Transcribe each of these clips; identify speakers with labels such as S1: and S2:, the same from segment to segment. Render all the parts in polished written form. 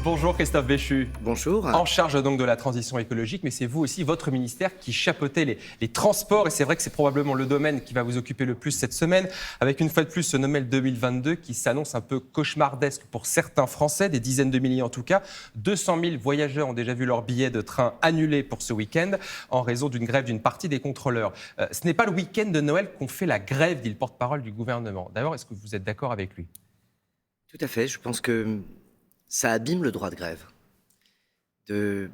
S1: Bonjour Christophe Béchu.
S2: Bonjour.
S1: En charge donc de la transition écologique, mais c'est vous aussi, votre ministère, qui chapeautez les transports. Et c'est vrai que c'est probablement le domaine qui va vous occuper le plus cette semaine, avec une fois de plus ce Noël 2022 qui s'annonce un peu cauchemardesque pour certains Français, des dizaines de milliers en tout cas. 200 000 voyageurs ont déjà vu leur billet de train annulé pour ce week-end en raison d'une grève d'une partie des contrôleurs. Ce n'est pas le week-end de Noël qu'on fait la grève, dit le porte-parole du gouvernement. D'abord, est-ce que vous êtes d'accord avec lui ?
S2: Tout à fait, je pense que ça abîme le droit de grève de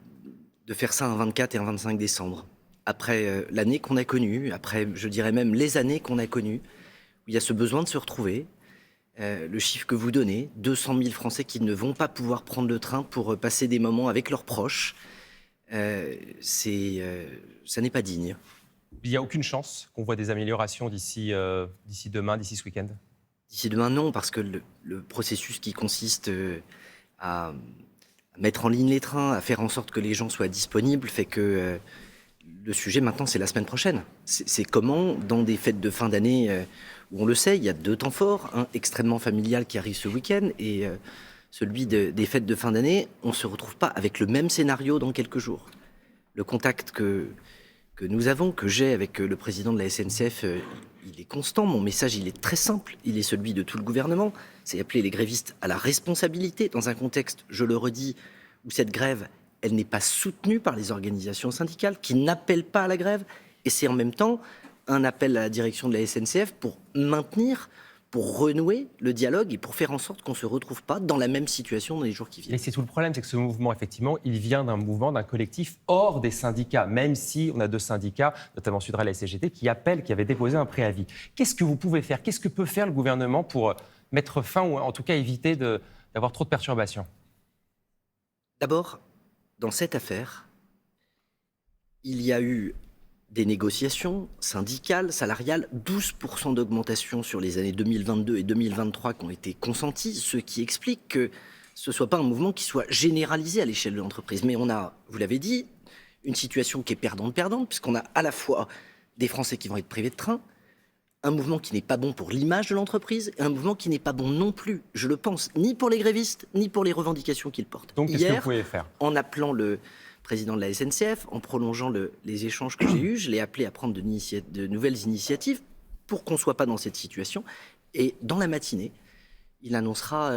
S2: faire ça un 24 et un 25 décembre. Après l'année qu'on a connue, après, je dirais même les années qu'on a connues, où il y a ce besoin de se retrouver. Le chiffre que vous donnez, 200 000 Français qui ne vont pas pouvoir prendre le train pour passer des moments avec leurs proches, ça n'est pas digne.
S1: Il n'y a aucune chance qu'on voit des améliorations d'ici demain, d'ici ce week-end ?
S2: D'ici demain, non, parce que le processus qui consiste à mettre en ligne les trains, à faire en sorte que les gens soient disponibles, fait que le sujet maintenant, c'est la semaine prochaine. C'est comment, dans des fêtes de fin d'année, où on le sait, il y a deux temps forts, un extrêmement familial qui arrive ce week-end et celui des fêtes de fin d'année, on ne se retrouve pas avec le même scénario dans quelques jours. Le contact que nous avons, que j'ai avec le président de la SNCF, il est constant. Mon message, il est très simple. Il est celui de tout le gouvernement. C'est appeler les grévistes à la responsabilité dans un contexte, je le redis, où cette grève, elle n'est pas soutenue par les organisations syndicales, qui n'appellent pas à la grève. Et c'est en même temps un appel à la direction de la SNCF pour maintenir, pour renouer le dialogue et pour faire en sorte qu'on ne se retrouve pas dans la même situation dans les jours qui viennent.
S1: Et c'est tout le problème, c'est que ce mouvement, effectivement, il vient d'un mouvement, d'un collectif hors des syndicats, même si on a deux syndicats, notamment Sudrail et CGT, qui avaient déposé un préavis. Qu'est-ce que vous pouvez faire ? Qu'est-ce que peut faire le gouvernement pour mettre fin, ou en tout cas éviter d'avoir trop de perturbations ?
S2: D'abord, dans cette affaire, il y a eu des négociations syndicales, salariales, 12% d'augmentation sur les années 2022 et 2023 qui ont été consenties, ce qui explique que ce ne soit pas un mouvement qui soit généralisé à l'échelle de l'entreprise. Mais on a, vous l'avez dit, une situation qui est perdante-perdante, puisqu'on a à la fois des Français qui vont être privés de train, un mouvement qui n'est pas bon pour l'image de l'entreprise, et un mouvement qui n'est pas bon non plus, je le pense, ni pour les grévistes, ni pour les revendications qu'ils portent.
S1: Donc, qu'est-ce que vous pouvez faire ?
S2: En appelant le président de la SNCF, en prolongeant les échanges que j'ai eus, je l'ai appelé à prendre de nouvelles initiatives pour qu'on ne soit pas dans cette situation. Et dans la matinée, il annoncera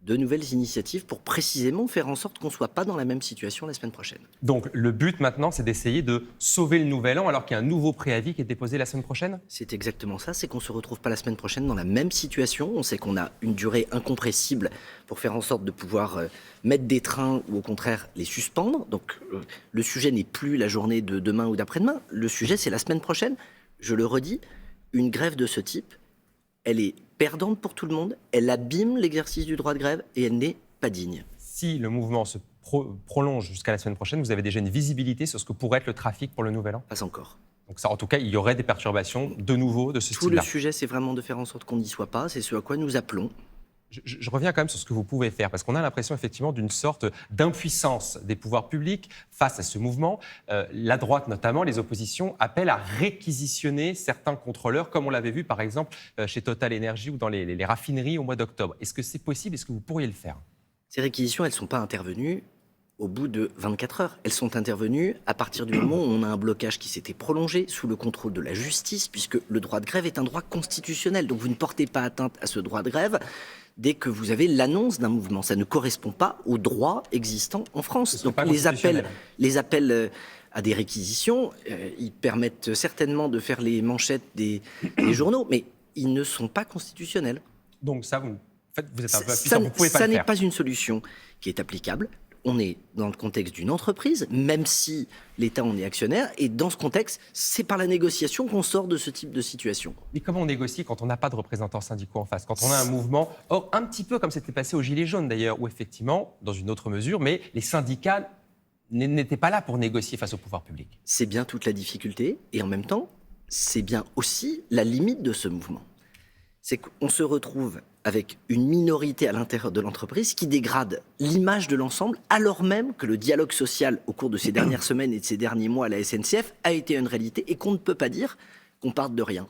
S2: de nouvelles initiatives pour précisément faire en sorte qu'on ne soit pas dans la même situation la semaine prochaine.
S1: Donc le but maintenant, c'est d'essayer de sauver le nouvel an alors qu'il y a un nouveau préavis qui est déposé la semaine prochaine ?
S2: C'est exactement ça, c'est qu'on ne se retrouve pas la semaine prochaine dans la même situation. On sait qu'on a une durée incompressible pour faire en sorte de pouvoir mettre des trains ou au contraire les suspendre. Donc le sujet n'est plus la journée de demain ou d'après-demain, le sujet c'est la semaine prochaine. Je le redis, une grève de ce type, elle est perdante pour tout le monde, elle abîme l'exercice du droit de grève et elle n'est pas digne.
S1: Si le mouvement se prolonge jusqu'à la semaine prochaine, vous avez déjà une visibilité sur ce que pourrait être le trafic pour le nouvel an ?
S2: Pas encore.
S1: Donc ça, en tout cas, il y aurait des perturbations de nouveau de ce
S2: Tout
S1: style-là.
S2: le sujet, c'est vraiment de faire en sorte qu'on n'y soit pas, c'est ce à quoi nous appelons.
S1: Je reviens quand même sur ce que vous pouvez faire, parce qu'on a l'impression effectivement d'une sorte d'impuissance des pouvoirs publics face à ce mouvement. La droite notamment, les oppositions, appellent à réquisitionner certains contrôleurs, comme on l'avait vu par exemple chez Total Energy ou dans les raffineries au mois d'octobre. Est-ce que c'est possible ? Est-ce que vous pourriez le faire ?
S2: Ces réquisitions, elles ne sont pas intervenues au bout de 24 heures. Elles sont intervenues à partir du moment où on a un blocage qui s'était prolongé sous le contrôle de la justice, puisque le droit de grève est un droit constitutionnel. Donc vous ne portez pas atteinte à ce droit de grève dès que vous avez l'annonce d'un mouvement. Ça ne correspond pas aux droits existants en France. Donc les appels à des réquisitions, ils permettent certainement de faire les manchettes des journaux, mais ils ne sont pas constitutionnels.
S1: Donc ça, vous êtes un peu impuissant, vous ne pouvez pas le faire.
S2: Ça n'est pas une solution qui est applicable. On est dans le contexte d'une entreprise, même si l'État en est actionnaire, et dans ce contexte, c'est par la négociation qu'on sort de ce type de situation.
S1: Mais comment on négocie quand on n'a pas de représentants syndicaux en face, quand on a un mouvement, un petit peu comme c'était passé aux Gilets jaunes d'ailleurs, où effectivement, dans une autre mesure, mais les syndicats n'étaient pas là pour négocier face au pouvoir public.
S2: C'est bien toute la difficulté, et en même temps, c'est bien aussi la limite de ce mouvement. C'est qu'on se retrouve avec une minorité à l'intérieur de l'entreprise qui dégrade l'image de l'ensemble, alors même que le dialogue social au cours de ces dernières semaines et de ces derniers mois à la SNCF a été une réalité et qu'on ne peut pas dire qu'on parte de rien.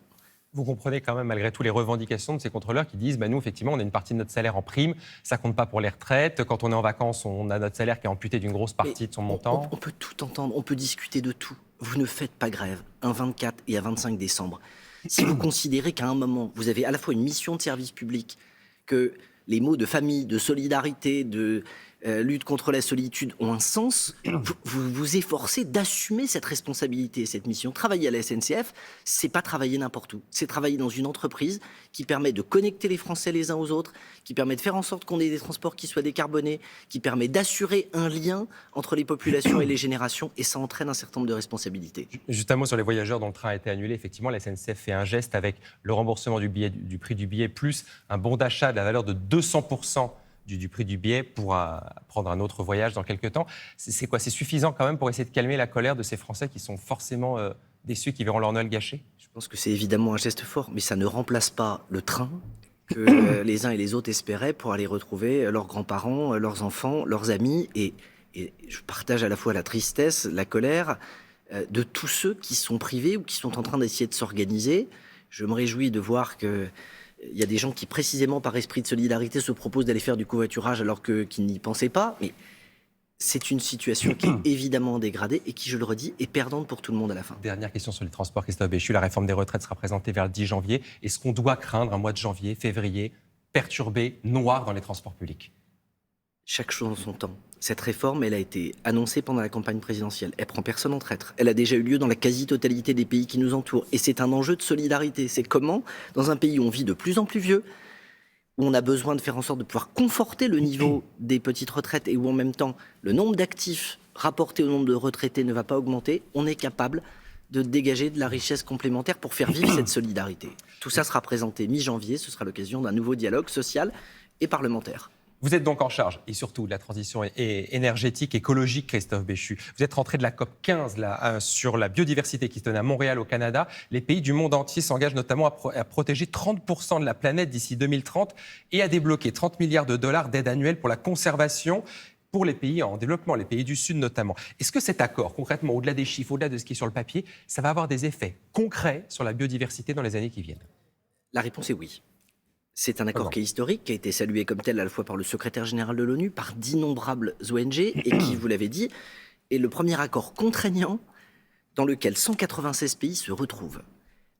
S1: Vous comprenez quand même malgré tout les revendications de ces contrôleurs qui disent nous, effectivement, on a une partie de notre salaire en prime, ça compte pas pour les retraites. Quand on est en vacances, on a notre salaire qui est amputé d'une grosse partie de son montant.
S2: On peut tout entendre, on peut discuter de tout. Vous ne faites pas grève un 24 et un 25 décembre. Si vous considérez qu'à un moment, vous avez à la fois une mission de service public, que les mots de famille, de solidarité, de lutte contre la solitude ont un sens, vous vous efforcez d'assumer cette responsabilité, cette mission. Travailler à la SNCF, c'est pas travailler n'importe où. C'est travailler dans une entreprise qui permet de connecter les Français les uns aux autres, qui permet de faire en sorte qu'on ait des transports qui soient décarbonés, qui permet d'assurer un lien entre les populations et les générations, et ça entraîne un certain nombre de responsabilités.
S1: Juste un mot sur les voyageurs dont le train a été annulé. Effectivement, la SNCF fait un geste avec le remboursement du prix du billet, plus un bon d'achat de la valeur de 200% du prix du billet pour prendre un autre voyage dans quelques temps. C'est quoi? C'est suffisant quand même pour essayer de calmer la colère de ces Français qui sont forcément déçus, qui verront leur Noël gâché?
S2: Je pense que c'est évidemment un geste fort, mais ça ne remplace pas le train que les uns et les autres espéraient pour aller retrouver leurs grands-parents, leurs enfants, leurs amis. Et je partage à la fois la tristesse, la colère de tous ceux qui sont privés ou qui sont en train d'essayer de s'organiser. Je me réjouis de voir que il y a des gens qui, précisément par esprit de solidarité, se proposent d'aller faire du covoiturage alors qu'ils n'y pensaient pas. Mais c'est une situation qui est évidemment dégradée et qui, je le redis, est perdante pour tout le monde à la fin.
S1: Dernière question sur les transports, Christophe Béchu. La réforme des retraites sera présentée vers le 10 janvier. Est-ce qu'on doit craindre un mois de janvier, février, perturbé, noir dans les transports publics?
S2: Chaque chose en son temps. Cette réforme, elle a été annoncée pendant la campagne présidentielle. Elle prend personne en traître. Elle a déjà eu lieu dans la quasi-totalité des pays qui nous entourent. Et c'est un enjeu de solidarité. C'est comment, dans un pays où on vit de plus en plus vieux, où on a besoin de faire en sorte de pouvoir conforter le niveau des petites retraites et où en même temps, le nombre d'actifs rapporté au nombre de retraités ne va pas augmenter, on est capable de dégager de la richesse complémentaire pour faire vivre cette solidarité. Tout ça sera présenté mi-janvier. Ce sera l'occasion d'un nouveau dialogue social et parlementaire.
S1: Vous êtes donc en charge, et surtout de la transition énergétique, écologique, Christophe Béchu. Vous êtes rentré de la COP 15 sur la biodiversité qui se tenait à Montréal, au Canada. Les pays du monde entier s'engagent notamment à protéger 30% de la planète d'ici 2030 et à débloquer 30 milliards de dollars d'aide annuelle pour la conservation pour les pays en développement, les pays du Sud notamment. Est-ce que cet accord, concrètement, au-delà des chiffres, au-delà de ce qui est sur le papier, ça va avoir des effets concrets sur la biodiversité dans les années qui viennent?
S2: La réponse est oui. C'est un accord qui est historique, qui a été salué comme tel à la fois par le secrétaire général de l'ONU, par d'innombrables ONG, et qui, vous l'avez dit, est le premier accord contraignant dans lequel 196 pays se retrouvent,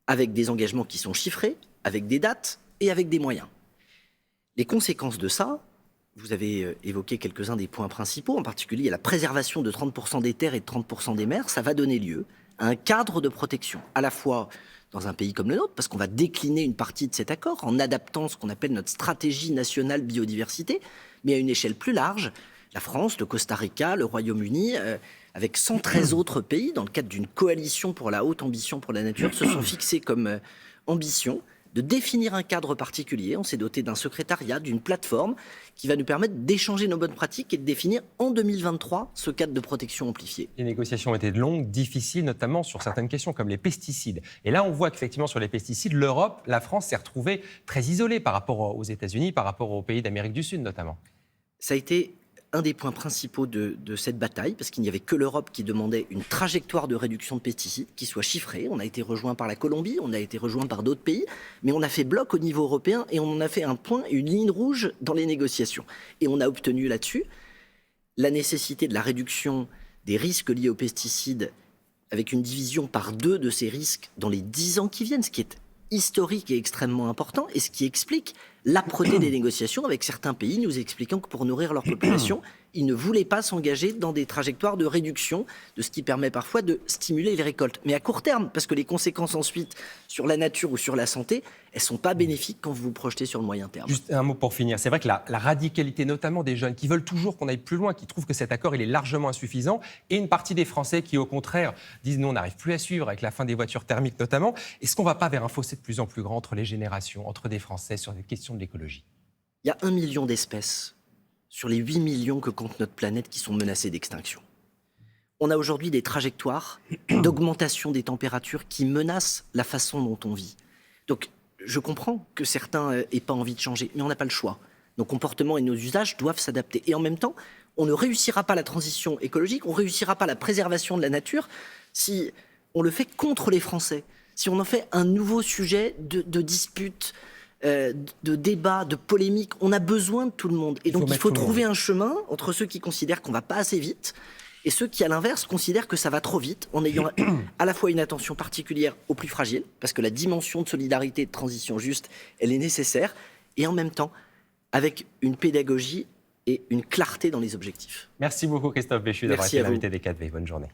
S2: avec des engagements qui sont chiffrés, avec des dates et avec des moyens. Les conséquences de ça, vous avez évoqué quelques-uns des points principaux, en particulier la préservation de 30% des terres et de 30% des mers, ça va donner lieu à un cadre de protection, à la fois dans un pays comme le nôtre, parce qu'on va décliner une partie de cet accord en adaptant ce qu'on appelle notre stratégie nationale biodiversité, mais à une échelle plus large. La France, le Costa Rica, le Royaume-Uni, avec 113 autres pays, dans le cadre d'une coalition pour la haute ambition pour la nature, se sont fixés comme ambition de définir un cadre particulier. On s'est doté d'un secrétariat, d'une plateforme qui va nous permettre d'échanger nos bonnes pratiques et de définir en 2023 ce cadre de protection amplifié.
S1: Les négociations ont été longues, difficiles, notamment sur certaines questions comme les pesticides. Et là, on voit qu'effectivement, sur les pesticides, l'Europe, la France s'est retrouvée très isolée par rapport aux États-Unis, par rapport aux pays d'Amérique du Sud notamment.
S2: Ça a été un des points principaux de cette bataille, parce qu'il n'y avait que l'Europe qui demandait une trajectoire de réduction de pesticides qui soit chiffrée. On a été rejoint par la Colombie, on a été rejoint par d'autres pays, mais on a fait bloc au niveau européen et on en a fait un point et une ligne rouge dans les négociations. Et on a obtenu là-dessus la nécessité de la réduction des risques liés aux pesticides avec une division par 2 de ces risques dans les 10 ans qui viennent, ce qui est historique et extrêmement important, et ce qui explique l'âpreté des négociations avec certains pays nous expliquant que pour nourrir leur population, ils ne voulaient pas s'engager dans des trajectoires de réduction, de ce qui permet parfois de stimuler les récoltes. Mais à court terme, parce que les conséquences ensuite sur la nature ou sur la santé, elles ne sont pas bénéfiques quand vous vous projetez sur le moyen terme.
S1: Juste un mot pour finir. C'est vrai que la radicalité, notamment des jeunes, qui veulent toujours qu'on aille plus loin, qui trouvent que cet accord il est largement insuffisant, et une partie des Français qui, au contraire, disent nous, on n'arrive plus à suivre avec la fin des voitures thermiques notamment. Est-ce qu'on ne va pas vers un fossé de plus en plus grand entre les générations, entre des Français sur des questions de l'écologie?
S2: Il y a 1 million d'espèces sur les 8 millions que compte notre planète qui sont menacées d'extinction. On a aujourd'hui des trajectoires d'augmentation des températures qui menacent la façon dont on vit. Donc, je comprends que certains n'aient pas envie de changer, mais on n'a pas le choix. Nos comportements et nos usages doivent s'adapter. Et en même temps, on ne réussira pas la transition écologique, on ne réussira pas la préservation de la nature si on le fait contre les Français. si on en fait un nouveau sujet de dispute, de débat, de polémique. On a besoin de tout le monde. Et donc, il faut trouver un chemin entre ceux qui considèrent qu'on va pas assez vite et ceux qui, à l'inverse, considèrent que ça va trop vite, en ayant à la fois une attention particulière aux plus fragiles, parce que la dimension de solidarité et de transition juste, elle est nécessaire, et en même temps, avec une pédagogie et une clarté dans les objectifs.
S1: Merci beaucoup Christophe Béchu d'avoir été l'invité des 4V. Bonne journée.